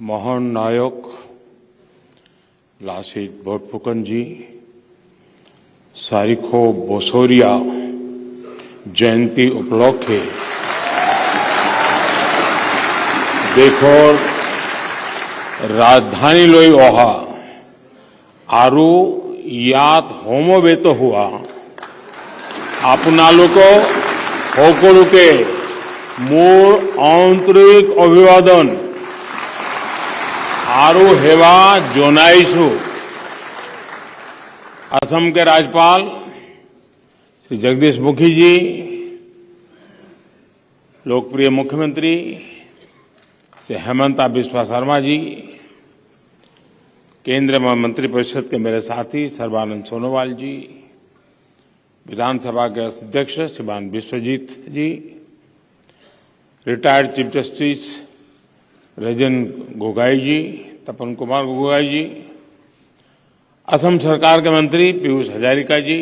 महान नायक लासित बोरफुकन सारिखो बोसोरिया जयंती उपलक्षे देखोर राजधानी लोई ओहा आरु यात होमोबेतो हुआ आपनालोको होकोलुके मूल आंतरिक अभिवादन आरु हेवा जोनाइशु असम के राज्यपाल श्री जगदीश मुखी जी, लोकप्रिय मुख्यमंत्री श्री हेमंता बिस्वा शर्मा जी, केंद्रीय मंत्रिपरिषद के मेरे साथी सर्बानंद सोनोवाल जी, विधानसभा के अध्यक्ष श्रीमान Vishwajit ji, retired chief justice Ranjan Gogoi ji, Tapan Kumar Gogoi ji, Assam सरकार के मंत्री पीयूष हजारिका जी,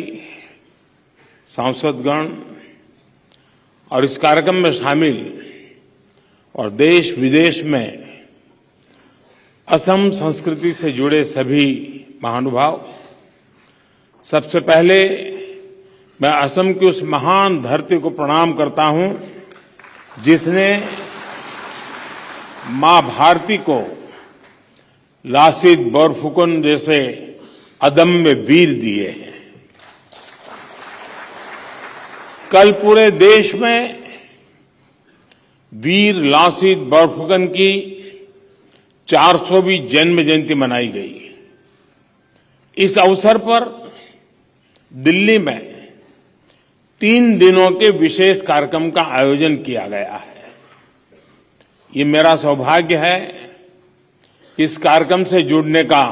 सांसदगण और इस कार्यक्रम में शामिल और देश विदेश में असम संस्कृति से जुड़े सभी महानुभाव, सबसे पहले मैं असम की उस महान धरती को प्रणाम करता हूं जिसने मां भारती को लासित बोरफुकन जैसे अदम्य वीर दिए हैं। कल पूरे देश में वीर लासित बोरफुकन की 400वीं जन्म जयंती मनाई गई। इस अवसर पर दिल्ली में 3 दिनों के विशेष कार्यक्रम का आयोजन किया गया है। ये मेरा सौभाग्य है कि इस कार्यक्रम से जुड़ने का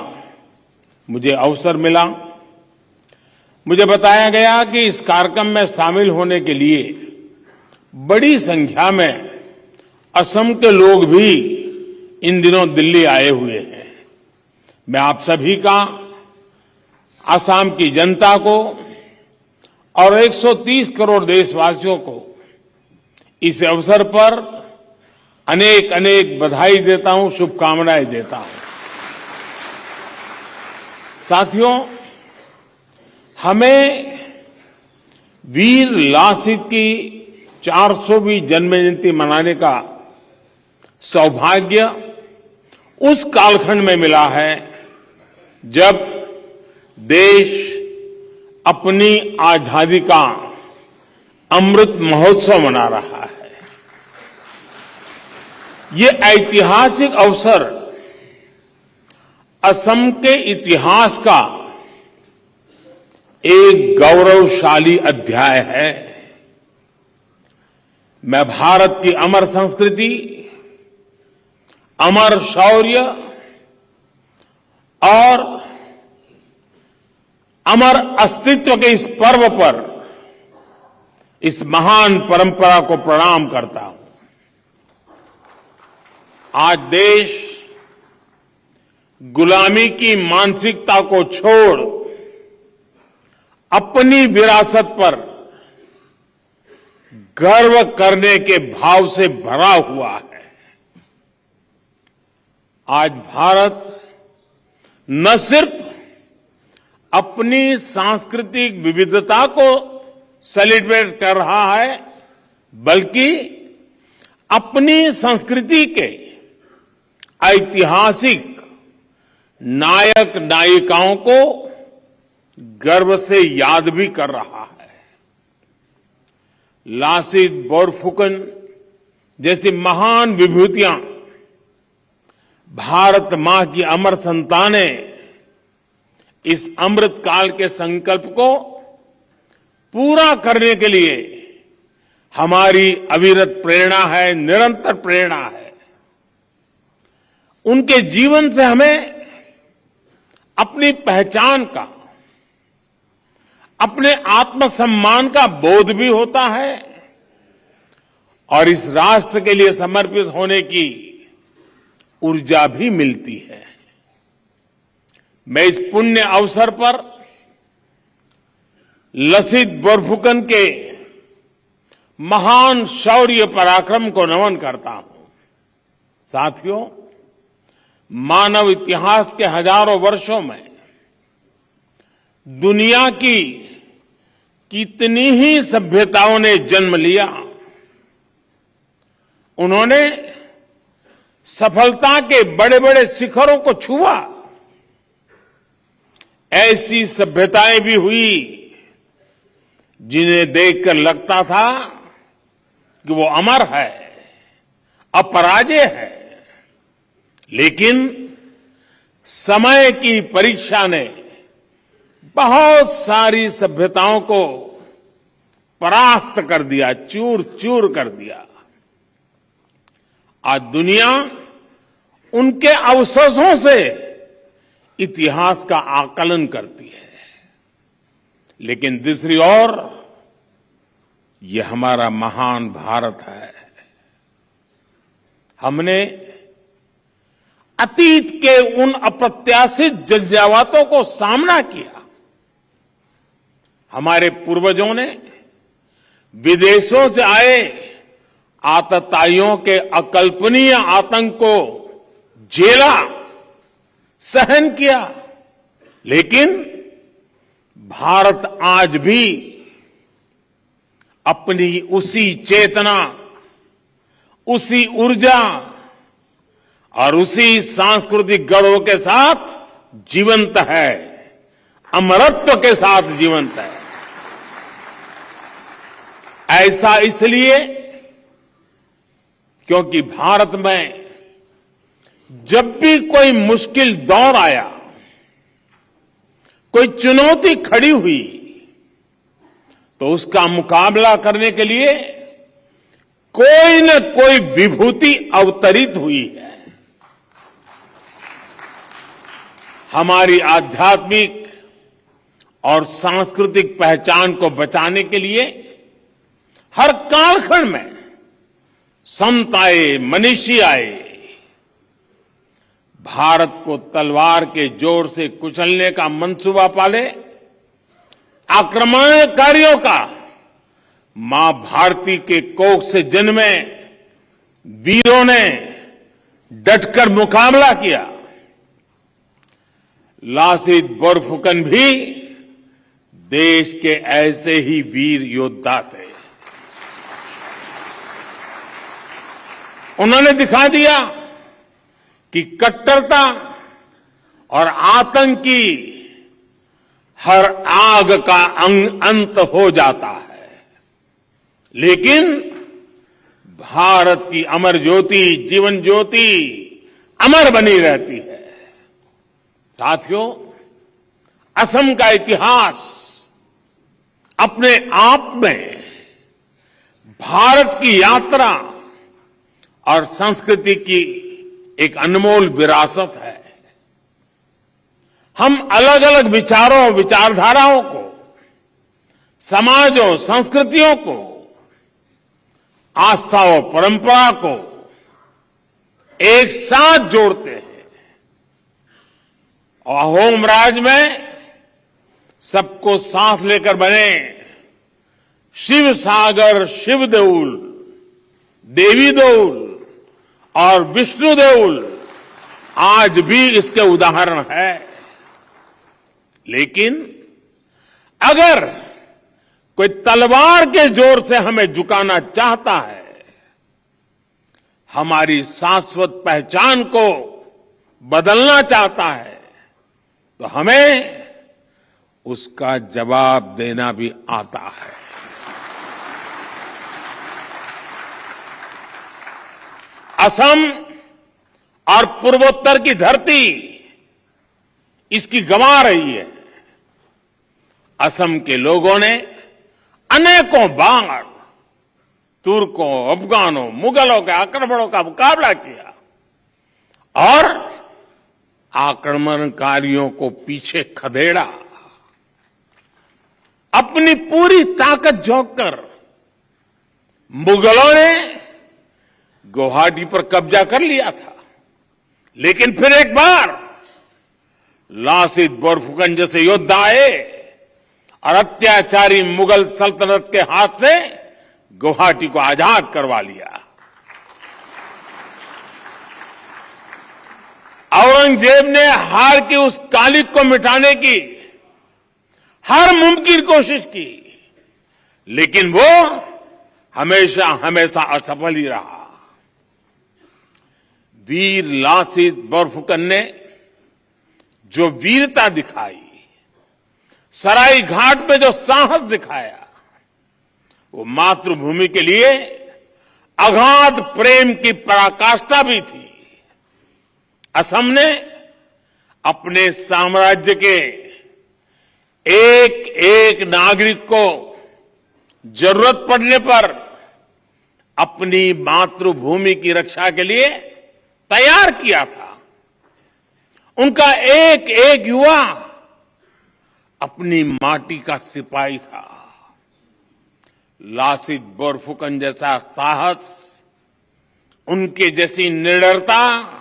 मुझे अवसर मिला। मुझे बताया गया कि इस कार्यक्रम में शामिल होने के लिए बड़ी संख्या में असम के लोग भी इन दिनों दिल्ली आए हुए हैं। मैं आप सभी का, असम की जनता को और 130 करोड़ देशवासियों को इस अवसर पर अनेक अनेक बधाई देता हूं, शुभकामनाएं देता हूं। साथियों, हमें वीर लासित की 400वीं जन्म जयंती मनाने का सौभाग्य उस कालखंड में मिला है जब देश अपनी आजादी का अमृत महोत्सव मना रहा है। ये ऐतिहासिक अवसर असम के इतिहास का एक गौरवशाली अध्याय है। मैं भारत की अमर संस्कृति, अमर शौर्य और अमर अस्तित्व के इस पर्व पर इस महान परंपरा को प्रणाम करता हूं। आज देश गुलामी की मानसिकता को छोड़ अपनी विरासत पर गर्व करने के भाव से भरा हुआ है। आज भारत न सिर्फ अपनी सांस्कृतिक विविधता को सेलिब्रेट कर रहा है, बल्कि अपनी संस्कृति के ऐतिहासिक नायक नायिकाओं को गर्व से याद भी कर रहा है। लासित बोरफुकन जैसी महान विभूतियां भारत मां की अमर संतानें इस अमृत काल के संकल्प को पूरा करने के लिए हमारी अविरत प्रेरणा है, निरंतर प्रेरणा है। उनके जीवन से हमें अपनी पहचान का, अपने आत्मसम्मान का बोध भी होता है और इस राष्ट्र के लिए समर्पित होने की ऊर्जा भी मिलती है। मैं इस पुण्य अवसर पर लासित बोरफुकन के महान शौर्य पराक्रम को नमन करता हूं। साथियों, मानव इतिहास के हजारों वर्षों में दुनिया की कितनी ही सभ्यताओं ने जन्म लिया, उन्होंने सफलता के बड़े बड़े शिखरों को छुआ। ऐसी सभ्यताएं भी हुई जिन्हें देखकर लगता था कि वो अमर है, अपराजेय है, लेकिन समय की परीक्षा ने बहुत सारी सभ्यताओं को परास्त कर दिया, चूर चूर कर दिया। आज दुनिया उनके अवशेषों से इतिहास का आकलन करती है, लेकिन दूसरी ओर ये हमारा महान भारत है। हमने अतीत के उन अप्रत्याशित जज्बातों को सामना किया। हमारे पूर्वजों ने विदेशों से आए आतताइयों के अकल्पनीय आतंक को झेला, सहन किया, लेकिन भारत आज भी अपनी उसी चेतना, उसी ऊर्जा और उसी सांस्कृतिक गौरव के साथ जीवंत है, अमरत्व के साथ जीवंत है। ऐसा इसलिए क्योंकि भारत में जब भी कोई मुश्किल दौर आया, कोई चुनौती खड़ी हुई, तो उसका मुकाबला करने के लिए कोई न कोई विभूति अवतरित हुई है। हमारी आध्यात्मिक और सांस्कृतिक पहचान को बचाने के लिए हर कालखंड में संत आए, मनीषी आए। भारत को तलवार के जोर से कुचलने का मंसूबा पाले आक्रमणकारियों का मां भारती के कोख से जन्मे वीरों ने डटकर मुकाबला किया। लासित बोरफुकन भी देश के ऐसे ही वीर योद्धा थे। उन्होंने दिखा दिया कि कट्टरता और आतंकी हर आग का अंत हो जाता है, लेकिन भारत की अमर ज्योति, जीवन ज्योति अमर बनी रहती है। साथियों, असम का इतिहास अपने आप में भारत की यात्रा और संस्कृति की एक अनमोल विरासत है। हम अलग अलग विचारों, विचारधाराओं को, समाजों, संस्कृतियों को, आस्था और परंपरा को एक साथ जोड़ते हैं। और अहोम राज में सबको सांस लेकर बने शिव सागर, शिव देउल, देवी देउल और विष्णु देउल आज भी इसके उदाहरण है। लेकिन अगर कोई तलवार के जोर से हमें झुकाना चाहता है, हमारी शाश्वत पहचान को बदलना चाहता है, तो हमें उसका जवाब देना भी आता है। असम और पूर्वोत्तर की धरती इसकी गंवा रही है। असम के लोगों ने अनेकों बार तुर्कों, अफगानों, मुगलों के आक्रमणों का मुकाबला किया और आक्रमणकारियों को पीछे खदेड़ा। अपनी पूरी ताकत झोंक कर मुगलों ने गुवाहाटी पर कब्जा कर लिया था, लेकिन फिर एक बार लासित बोरफुकन जैसे योद्धा आए और अत्याचारी मुगल सल्तनत के हाथ से गुवाहाटी को आजाद करवा लिया। औरंगजेब ने हार की उस कालिक को मिटाने की हर मुमकिन कोशिश की, लेकिन वो हमेशा हमेशा असफल ही रहा। वीर लासित बोरफुकन ने जो वीरता दिखाई, सराय घाट में जो साहस दिखाया, वो मातृभूमि के लिए अगाध प्रेम की पराकाष्ठा भी थी। असम ने अपने साम्राज्य के एक एक नागरिक को जरूरत पड़ने पर अपनी मातृभूमि की रक्षा के लिए तैयार किया था। उनका एक एक युवा अपनी माटी का सिपाही था। लासित बोरफुकन जैसा साहस, उनके जैसी निडरता,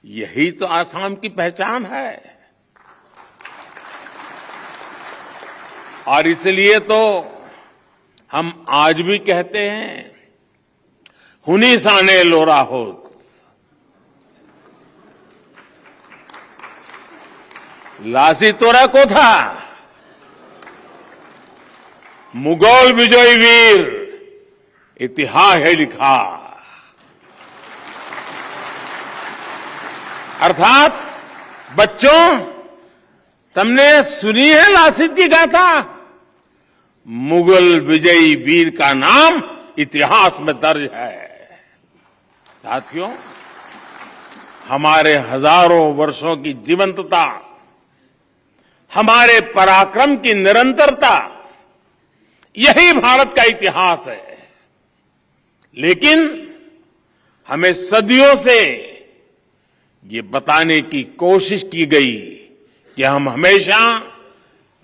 यही तो आसाम की पहचान है। और इसलिए तो हम आज भी कहते हैं, हुनी साने लोरा होत। लासित तोरा को था, मुगल विजयी वीर इतिहास है लिखा। अर्थात बच्चों, तुमने सुनी है लासित की गाथा? मुगल विजयी वीर का नाम इतिहास में दर्ज है। साथियों, हमारे हजारों वर्षों की जीवंतता, हमारे पराक्रम की निरंतरता, यही भारत का इतिहास है। लेकिन हमें सदियों से ये बताने की कोशिश की गई कि हम हमेशा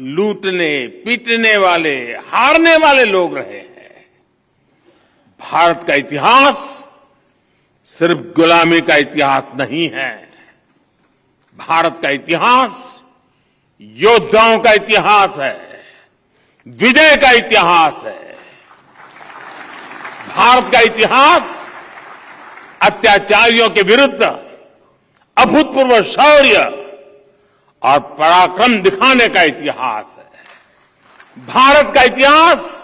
लूटने, पीटने वाले, हारने वाले लोग रहे हैं। भारत का इतिहास सिर्फ गुलामी का इतिहास नहीं है। भारत का इतिहास योद्धाओं का इतिहास है, विजय का इतिहास है। भारत का इतिहास अत्याचारियों के विरुद्ध अभूतपूर्व शौर्य और पराक्रम दिखाने का इतिहास है। भारत का इतिहास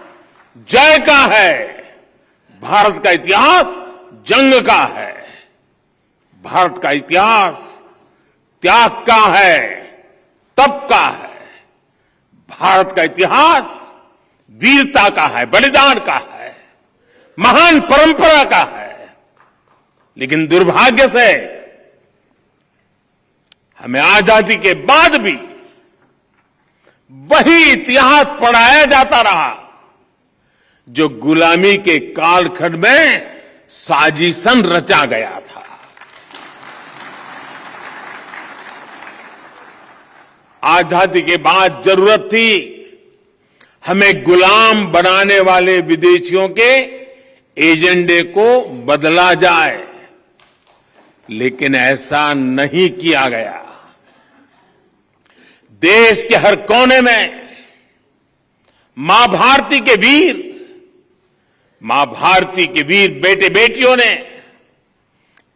जय का है, भारत का इतिहास जंग का है, भारत का इतिहास त्याग का है, तप का है, भारत का इतिहास वीरता का है, बलिदान का है, महान परंपरा का है। लेकिन दुर्भाग्य से हमें आजादी के बाद भी वही इतिहास पढ़ाया जाता रहा जो गुलामी के कालखंड में साजिशन रचा गया था। आजादी के बाद जरूरत थी हमें गुलाम बनाने वाले विदेशियों के एजेंडे को बदला जाए, लेकिन ऐसा नहीं किया गया। देश के हर कोने में मां भारती के वीर, मां भारती के वीर बेटे बेटियों ने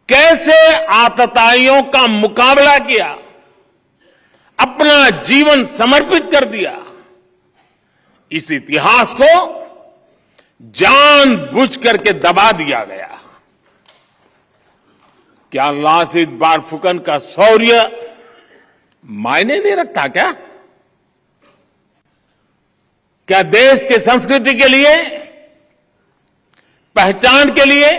कैसे आतताइयों का मुकाबला किया, अपना जीवन समर्पित कर दिया। इस इतिहास को जानबूझ करके दबा दिया गया। क्या लासित बोरफुकन का शौर्य मायने नहीं रखता क्या? क्या देश के संस्कृति के लिए, पहचान के लिए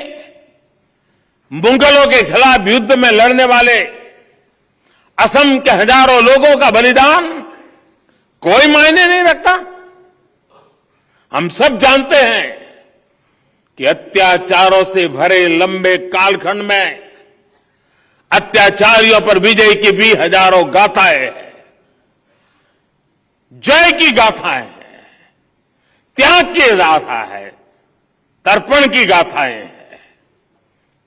मुगलों के खिलाफ युद्ध में लड़ने वाले असम के हजारों लोगों का बलिदान कोई मायने नहीं रखता? हम सब जानते हैं कि अत्याचारों से भरे लंबे कालखंड में अत्याचारियों पर विजय की भी हजारों गाथाएं हैं, जय की गाथाएं हैं, त्याग की गाथा है, तर्पण की गाथाएं हैं।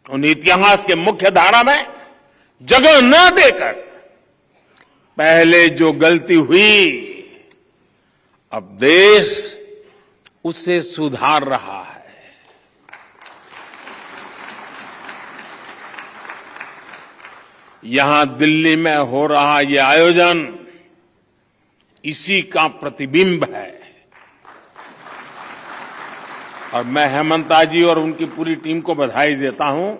उन इतिहास के मुख्य धारा में जगह न देकर पहले जो गलती हुई, अब देश उसे सुधार रहा है। यहां दिल्ली में हो रहा ये आयोजन इसी का प्रतिबिंब है। और मैं हेमंता जी और उनकी पूरी टीम को बधाई देता हूं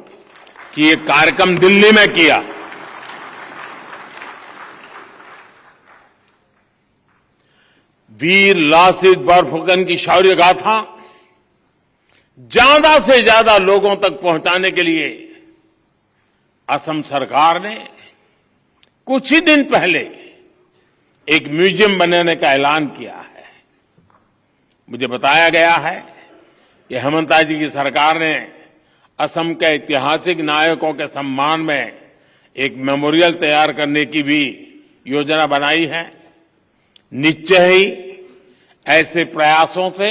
कि ये कार्यक्रम दिल्ली में किया। वीर लासित बोरफुकन की शौर्य गाथा ज्यादा से ज्यादा लोगों तक पहुंचाने के लिए असम सरकार ने कुछ ही दिन पहले एक म्यूजियम बनाने का ऐलान किया है। मुझे बताया गया है कि हेमंता जी की सरकार ने असम के ऐतिहासिक नायकों के सम्मान में एक मेमोरियल तैयार करने की भी योजना बनाई है। निश्चय ही ऐसे प्रयासों से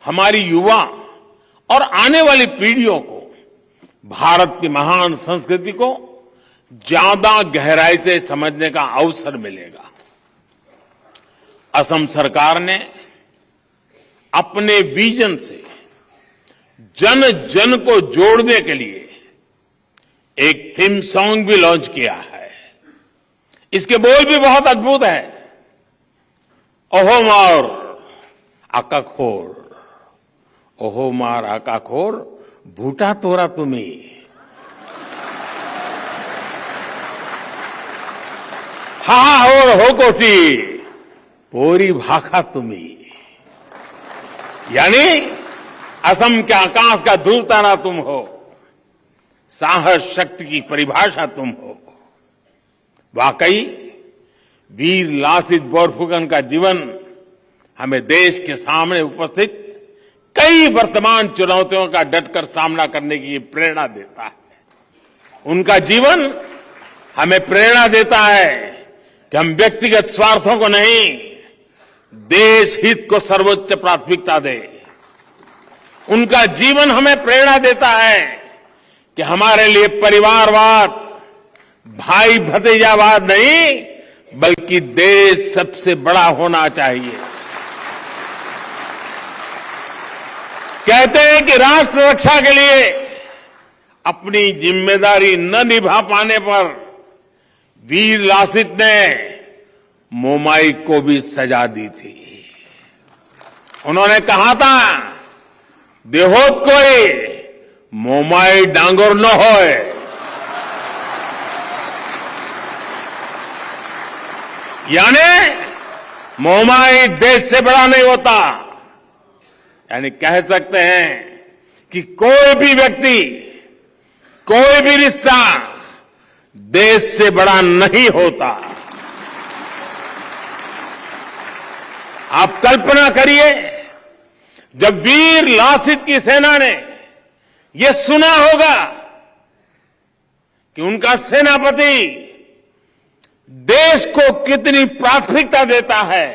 हमारी युवा और आने वाली पीढ़ियों को भारत की महान संस्कृति को ज्यादा गहराई से समझने का अवसर मिलेगा। असम सरकार ने अपने विजन से जन जन को जोड़ने के लिए एक थीम सॉन्ग भी लॉन्च किया है। इसके बोल भी बहुत अद्भुत है। ओहो मार आकाखोर, ओहो मार आकाखोर, भूटा तोरा तुम्हें, हा और हो कोटी पोरी भाखा तुम्हें। यानी असम के आकाश का दूर तारा तुम हो, साहस शक्ति की परिभाषा तुम हो। वाकई वीर लासित बोरफुकन का जीवन हमें देश के सामने उपस्थित कई वर्तमान चुनौतियों का डटकर सामना करने की प्रेरणा देता है। उनका जीवन हमें प्रेरणा देता है कि हम व्यक्तिगत स्वार्थों को नहीं, देश हित को सर्वोच्च प्राथमिकता दें। उनका जीवन हमें प्रेरणा देता है कि हमारे लिए परिवारवाद, भाई भतीजावाद नहीं, बल्कि देश सबसे बड़ा होना चाहिए। कहते हैं कि राष्ट्र रक्षा के लिए अपनी जिम्मेदारी न निभा पाने पर वीर लासित ने मोमाई को भी सजा दी थी। उन्होंने कहा था, देहोत कोई मोमाई डांगोर न होए। यानी मोमाई देश से बड़ा नहीं होता। यानी कह सकते हैं कि कोई भी व्यक्ति, कोई भी रिश्ता देश से बड़ा नहीं होता। आप कल्पना करिए, जब वीर लासित की सेना ने यह सुना होगा कि उनका सेनापति देश को कितनी प्राथमिकता देता है,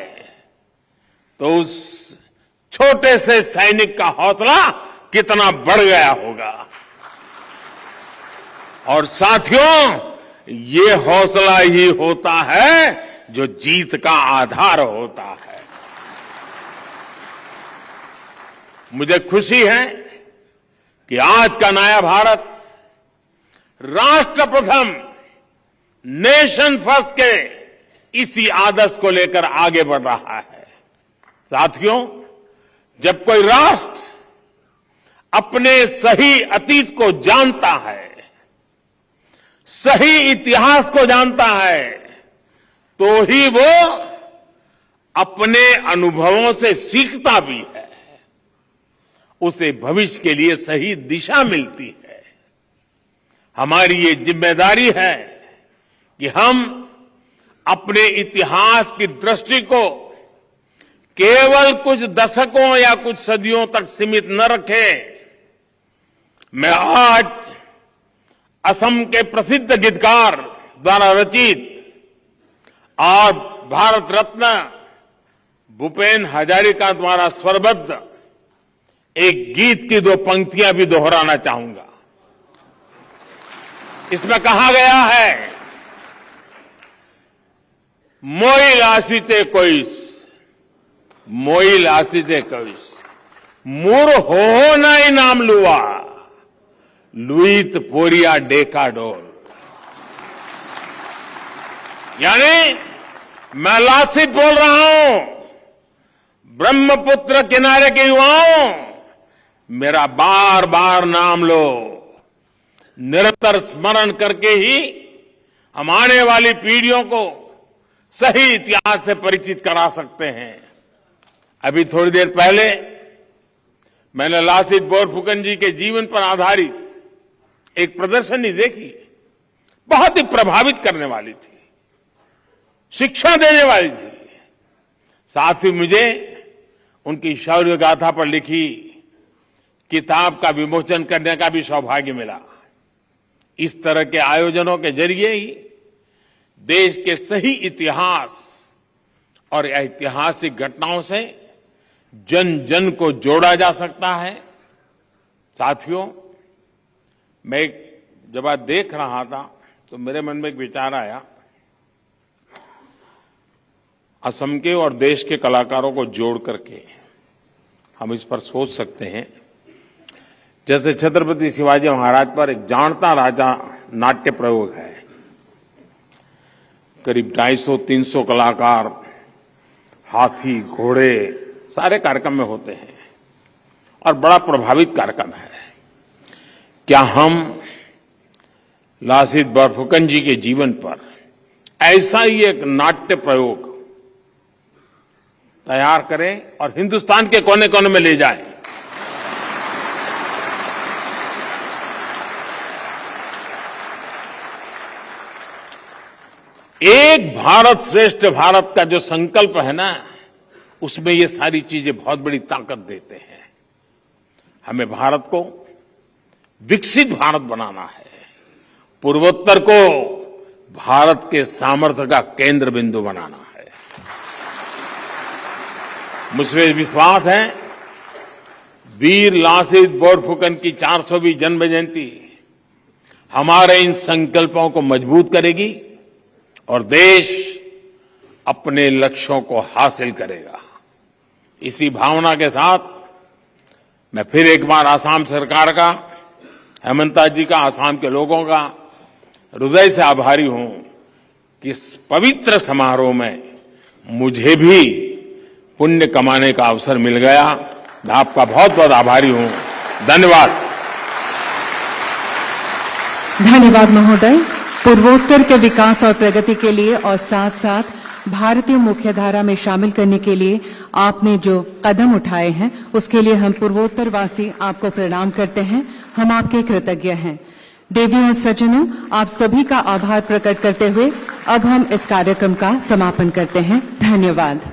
तो उस छोटे से सैनिक का हौसला कितना बढ़ गया होगा। और साथियों, ये हौसला ही होता है जो जीत का आधार होता है। मुझे खुशी है कि आज का नया भारत राष्ट्र प्रथम, नेशन फर्स्ट के इसी आदर्श को लेकर आगे बढ़ रहा है। साथियों, जब कोई राष्ट्र अपने सही अतीत को जानता है, सही इतिहास को जानता है, तो ही वो अपने अनुभवों से सीखता भी है। उसे भविष्य के लिए सही दिशा मिलती है। हमारी ये जिम्मेदारी है कि हम अपने इतिहास की दृष्टि को केवल कुछ दशकों या कुछ सदियों तक सीमित न रखें। मैं आज असम के प्रसिद्ध गीतकार द्वारा रचित और भारत रत्न भूपेन हजारिका द्वारा स्वरबद्ध एक गीत की दो पंक्तियां भी दोहराना चाहूंगा। इसमें कहा गया है, मोई लासिते कोइस, मोई लासिते कोइस, मुर हो नाई नाम लुआ, लुईत पोरिया डेका डोल। यानी मैं लासित बोल रहा हूं, ब्रह्मपुत्र किनारे के युवाओं, मेरा बार बार नाम लो। निरंतर स्मरण करके ही हम आने वाली पीढ़ियों को सही इतिहास से परिचित करा सकते हैं। अभी थोड़ी देर पहले मैंने लासित बोरफुकन जी के जीवन पर आधारित एक प्रदर्शनी देखी, बहुत ही प्रभावित करने वाली थी, शिक्षा देने वाली थी। साथ ही मुझे उनकी शौर्य गाथा पर लिखी किताब का विमोचन करने का भी सौभाग्य मिला। इस तरह के आयोजनों के जरिए ही देश के सही इतिहास और ऐतिहासिक घटनाओं से जन जन को जोड़ा जा सकता है। साथियों, मैं जब आज देख रहा था तो मेरे मन में एक विचार आया, असम के और देश के कलाकारों को जोड़ करके हम इस पर सोच सकते हैं। जैसे छत्रपति शिवाजी महाराज पर एक जानता राजा नाट्य प्रयोग है, करीब 250-300 कलाकार, हाथी, घोड़े, सारे कार्यक्रम में होते हैं और बड़ा प्रभावित कार्यक्रम है। क्या हम लासित बोरफुकन जी के जीवन पर ऐसा ही एक नाट्य प्रयोग तैयार करें और हिंदुस्तान के कोने कोने में ले जाएं? एक भारत श्रेष्ठ भारत का जो संकल्प है ना, उसमें ये सारी चीजें बहुत बड़ी ताकत देते हैं। हमें भारत को विकसित भारत बनाना है, पूर्वोत्तर को भारत के सामर्थ्य का केंद्र बिंदु बनाना है। मुझे विश्वास है वीर लासित बोरफुकन की 400वीं जन्म जयंती हमारे इन संकल्पों को मजबूत करेगी और देश अपने लक्ष्यों को हासिल करेगा। इसी भावना के साथ मैं फिर एक बार आसाम सरकार का, हेमंता जी का, आसाम के लोगों का हृदय से आभारी हूं कि इस पवित्र समारोह में मुझे भी पुण्य कमाने का अवसर मिल गया। मैं आपका बहुत बहुत आभारी हूं। धन्यवाद। धन्यवाद महोदय। पूर्वोत्तर के विकास और प्रगति के लिए और साथ साथ भारतीय मुख्यधारा में शामिल करने के लिए आपने जो कदम उठाए हैं, उसके लिए हम पूर्वोत्तर वासी आपको प्रणाम करते हैं। हम आपके कृतज्ञ हैं। देवियों और सज्जनों, आप सभी का आभार प्रकट करते हुए अब हम इस कार्यक्रम का समापन करते हैं। धन्यवाद।